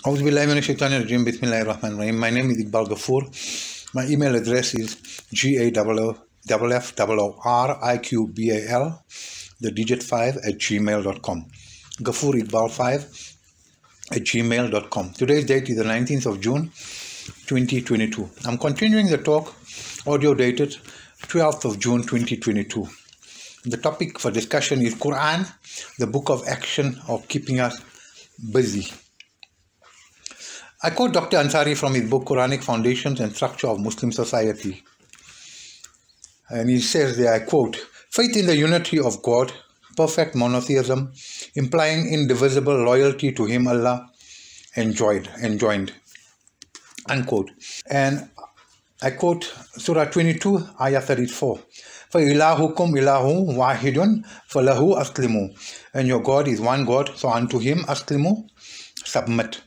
Auzubillahiminash-shaytanir-rajim. Bismillahir-rahmanir-rahim. My name is Iqbal Gaffoor. My email address is GAFFORIQBAL, the digit 5 at gmail.com. Gaffoor Iqbal 5 at gmail.com. Today's date is the 19th of June 2022. I'm continuing the talk, audio dated 12th of June 2022. The topic for discussion is Quran, the book of action of keeping us busy. I quote Dr. Ansari from his book Quranic Foundations and Structure of Muslim Society. And he says there, I quote, "Faith in the unity of God, perfect monotheism, implying indivisible loyalty to Him, Allah, enjoined." Unquote. And I quote Surah 22, Ayah 34. فَإِلَهُكُمْ إِلَهٌ وَاحِدٌ فَلَهُ أَسْلِمُوا. And your God is one God, so unto Him aslimu, submit.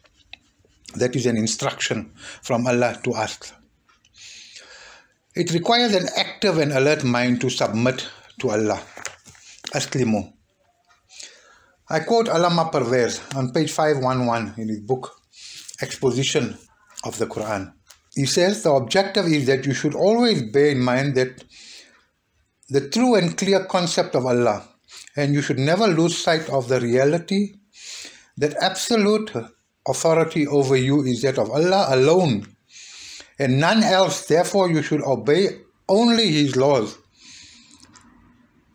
That is an instruction from Allah to us. It requires an active and alert mind to submit to Allah. Aslimu. I quote Allama Parvez on page 511 in his book, Exposition of the Quran. He says the objective is that you should always bear in mind that the true and clear concept of Allah, and you should never lose sight of the reality that absolute authority over you is that of Allah alone and none else. Therefore you should obey only His laws.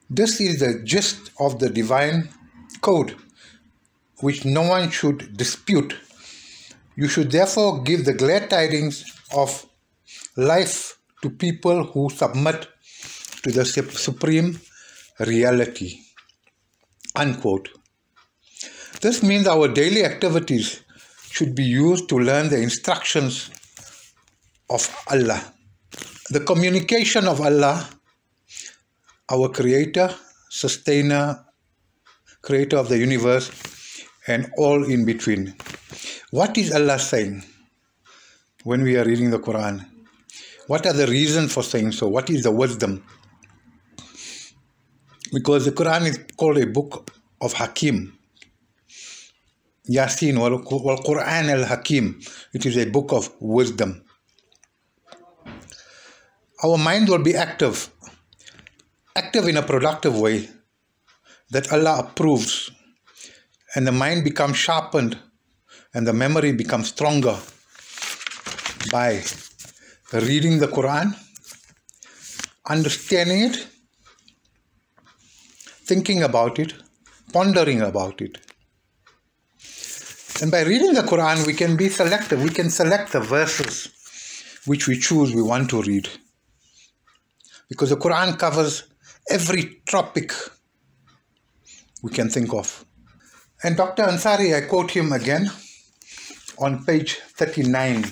This is the gist of the divine code which no one should dispute. You should therefore give the glad tidings of life to people who submit to the supreme reality. Unquote. This means our daily activities should be used to learn the instructions of Allah. The communication of Allah, our creator, sustainer, creator of the universe, and all in between. What is Allah saying when we are reading the Quran? What are the reasons for saying so? What is the wisdom? Because the Quran is called a book of Hakim. Yasin wal Quran al-Hakim. It is a book of wisdom. Our mind will be active in a productive way that Allah approves, and the mind becomes sharpened and the memory becomes stronger by reading the Quran, understanding it, thinking about it, pondering about it. And by reading the Quran, we can be selective. We can select the verses which we choose we want to read. Because the Quran covers every topic we can think of. And Dr. Ansari, I quote him again on page 39,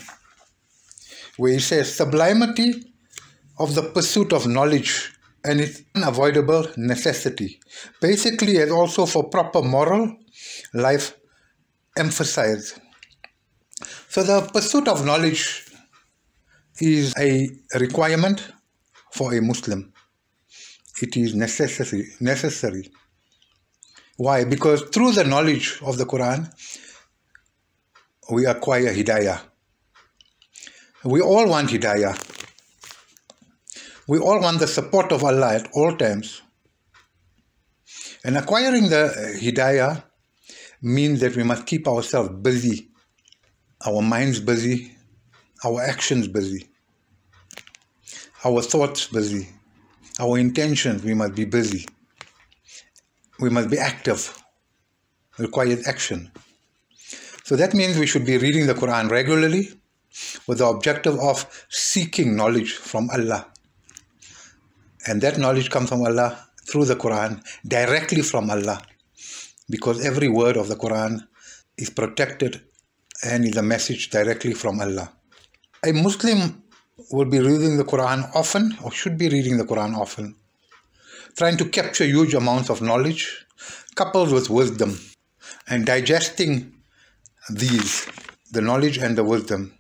where he says, "Sublimity of the pursuit of knowledge and its unavoidable necessity, basically as also for proper moral life emphasized." So the pursuit of knowledge is a requirement for a Muslim. It is necessary. Why? Because through the knowledge of the Quran, we acquire hidayah. We all want hidayah. We all want the support of Allah at all times. And acquiring the hidayah means that we must keep ourselves busy, our minds busy, our actions busy, our thoughts busy, our intentions, we must be busy. We must be active. It requires action. So that means we should be reading the Quran regularly with the objective of seeking knowledge from Allah. And that knowledge comes from Allah through the Quran, directly from Allah. Because every word of the Quran is protected and is a message directly from Allah. A Muslim will be reading the Quran often, or should be reading the Quran often, trying to capture huge amounts of knowledge coupled with wisdom and digesting these, the knowledge and the wisdom.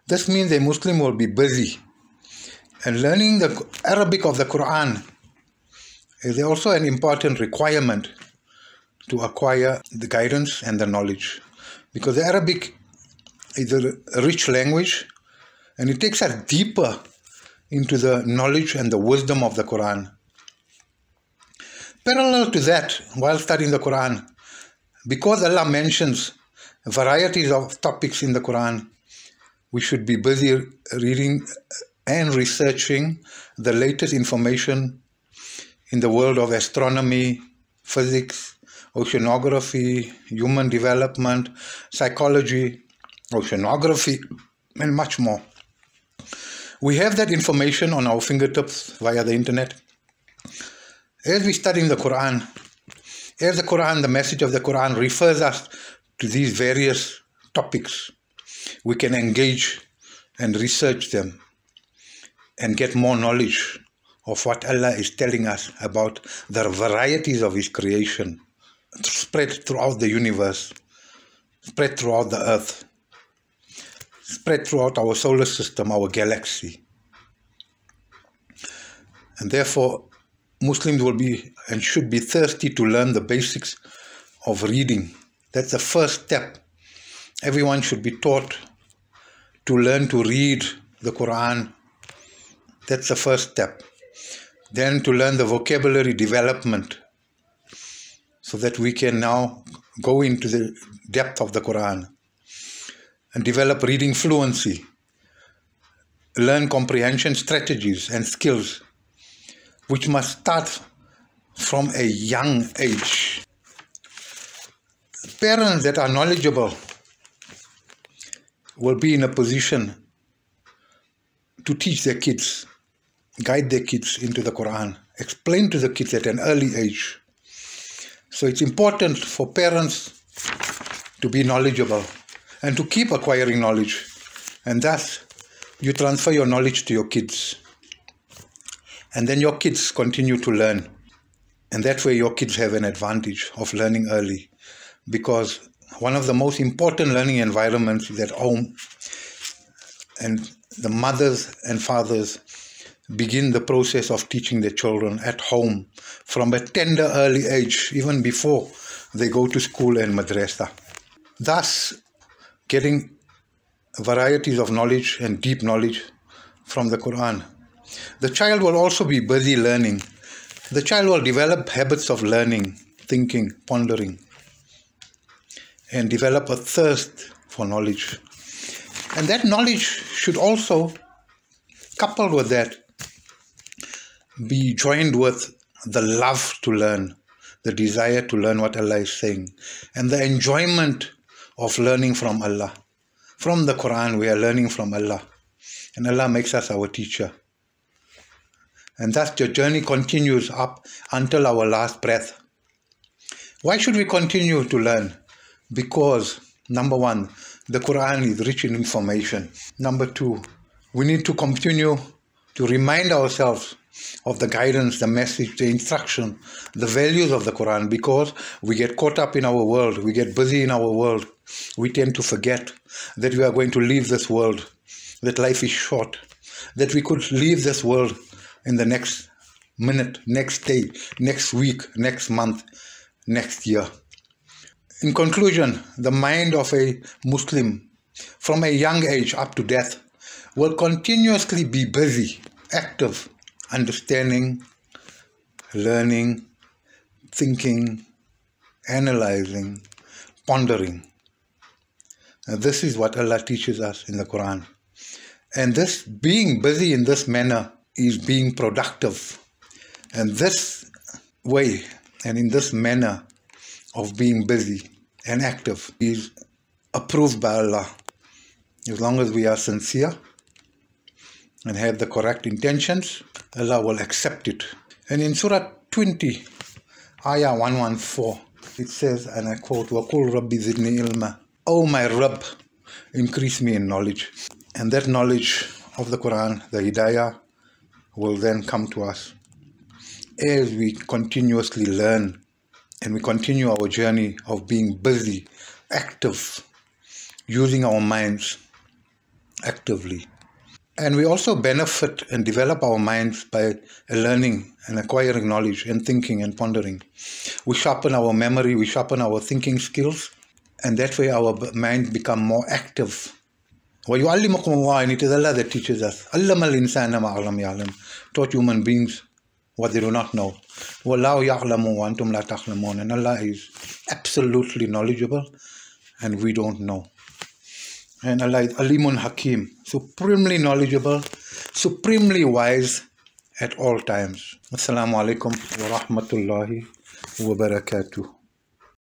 This means a Muslim will be busy, and learning the Arabic of the Quran is also an important requirement to acquire the guidance and the knowledge, because the Arabic is a rich language, and it takes us deeper into the knowledge and the wisdom of the Quran. Parallel to that, while studying the Quran, because Allah mentions varieties of topics in the Quran, we should be busy reading and researching the latest information in the world of astronomy, physics, oceanography, human development, psychology, oceanography, and much more. We have that information on our fingertips via the internet. As we study the Quran, the message of the Quran refers us to these various topics, we can engage and research them and get more knowledge of what Allah is telling us about the varieties of His creation spread throughout the universe, spread throughout the earth, spread throughout our solar system, our galaxy. And therefore, Muslims will be and should be thirsty to learn the basics of reading. That's the first step. Everyone should be taught to learn to read the Quran. That's the first step. Then to learn the vocabulary development so that we can now go into the depth of the Quran and develop reading fluency, learn comprehension strategies and skills, which must start from a young age. Parents that are knowledgeable will be in a position to teach their kids, guide their kids into the Quran, explain to the kids at an early age. So it's important for parents to be knowledgeable and to keep acquiring knowledge. And thus, you transfer your knowledge to your kids. And then your kids continue to learn. And that way your kids have an advantage of learning early. Because one of the most important learning environments is at home. And the mothers and fathers begin the process of teaching their children at home from a tender early age, even before they go to school and madrasa. Thus, getting varieties of knowledge and deep knowledge from the Quran. The child will also be busy learning. The child will develop habits of learning, thinking, pondering, and develop a thirst for knowledge. And that knowledge should also, coupled with that, be joined with the love to learn, the desire to learn what Allah is saying, and the enjoyment of learning from Allah. From the Quran, we are learning from Allah, and Allah makes us our teacher. And thus the journey continues up until our last breath. Why should we continue to learn? Because, number one, the Quran is rich in information. Number two, we need to continue to remind ourselves of the guidance, the message, the instruction, the values of the Quran, because we get caught up in our world, we get busy in our world. We tend to forget that we are going to leave this world, that life is short, that we could leave this world in the next minute, next day, next week, next month, next year. In conclusion, the mind of a Muslim from a young age up to death will continuously be busy, active, understanding, learning, thinking, analyzing, pondering. Now, this is what Allah teaches us in the Quran. And this being busy in this manner is being productive. And this way and in this manner of being busy and active is approved by Allah. As long as we are sincere and have the correct intentions, Allah will accept it. And in Surah 20, Ayah 114, it says, and I quote, وَقُلْ رَبِّ زِدْنِي إِلْمًا, O my Rabb, increase me in knowledge. And that knowledge of the Quran, the Hidayah, will then come to us as we continuously learn and we continue our journey of being busy, active, using our minds actively. And we also benefit and develop our minds by learning and acquiring knowledge and thinking and pondering. We sharpen our memory, we sharpen our thinking skills, and that way our mind become more active وَيُعَلِّمُكُمُ اللَّهُ, and it is Allah that teaches us. عَلَّمَ الْإِنسَانَ مَا لَمْ يَعْلَمْ, taught human beings what they do not know. وَاللَّهُ يَعْلَمُ وَأَنْتُمْ لَا تَعْلَمُونَ, and Allah is absolutely knowledgeable and we don't know. And Allah is Alimun Hakim, supremely knowledgeable, supremely wise at all times. Assalamu alaikum wa rahmatullahi wa barakatuh.